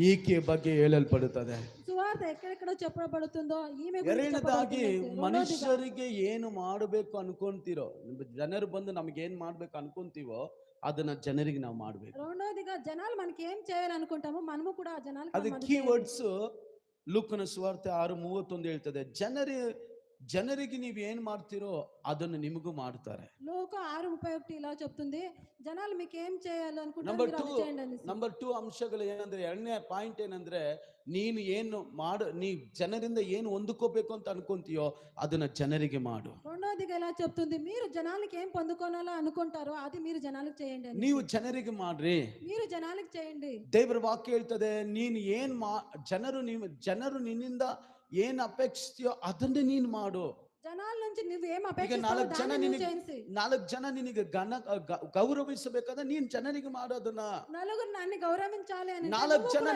ಈಕೆ ಬಗ್ಗೆ ಹೇಳಲ್ಪಡುತ್ತದೆ. సువార్త ఎక్కడెక్కడ చెప్పబడుతుందో ఈమె గురించి ಎರಡನೇದಾಗಿ చెప్పబడుతుంది. రెండోదిగా ಮನುಷ್ಯರಿಗೆ ಏನು ಮಾಡಬೇಕು ಅನ್ಕೊಂತೀರೋ, ಜನರು ಬಂದು ನಮ್ಗೆ ಏನ್ ಮಾಡ್ಬೇಕು ಅನ್ಕೊಂತೀವೋ ಅದನ್ನ ಜನರಿಗೆ ನಾವು ಮಾಡ್ಬೇಕು. రెండోదిగా జనాలు మనకి ఏం చేయాలనుకుంటామో మనము కూడా ఆ జనాలకి ಅದು మనం అది ಕೀ చేయాలి. ವರ್ಡ್ಸ್. ಲೂಕನ ಸುವಾರ್ತೆ 6:31 ಹೇಳ್ತದೆ, ಜನರಿಗೆ ನೀವು ಏನ್ ಮಾಡ್ತೀರೋ ಅದನ್ನು ನಿಮಗೂ ಮಾಡ್ತಾರೆ. లోక 6:31 ఇలా చెప్తుంది, జనాలు మీకు ఏం చేయాలి అనుకుంటారో ನಂಬರ್ మీరు ಟೂ అది చేయండి అనేసి. ನಂಬರ್ ಟೂ ಅಂಶಗಳು ಏನಂದ್ರೆ, ಎರಡನೇ ಪಾಯಿಂಟ್ ಏನಂದ್ರೆ, ನೀನು ಏನು ನೀ ಜನರಿಂದ ಏನು ಹೊಂದ್ಕೋಬೇಕು ಅಂತ ಅನ್ಕೊಂತೀಯೋ ಅದನ್ನ ಜನರಿಗೆ ಮಾಡು. రెండోదిగా ఇలా చెప్తుంది, మీరు జనాలకి ఏం పొందుకోవాలో అనుకుంటారో అది మీరు జనాలకు చేయండి అని. ನೀವು ಜನರಿಗೆ ಮಾಡ್ರಿ. మీరు జనాలకు చేయండి. ದೇವರ ವಾಕ್ಯ ಹೇಳ್ತದೆ, ನೀನು ಏನ್ ಜನರು ನಿನ್ನಿಂದ ಏನ್ ಅಪೇಕ್ಷಿಸ್ತೀಯೋ ಅದನ್ನೇ ನೀನು ಮಾಡು. జనాల నుంచి నువ్వు ఏం ಈಗ అపేక్షిస్తావో ನಾಲ್ಕು ಜನ ನಿನಗೆ ಗೌರವಿಸಬೇಕಾದ್ರೆ ನೀನ್ ಜನರಿಗೆ ಮಾಡೋದನ್ನ. నలుగురు నన్ను గౌరవించాలి అని ನಾಲ್ಕು ಜನ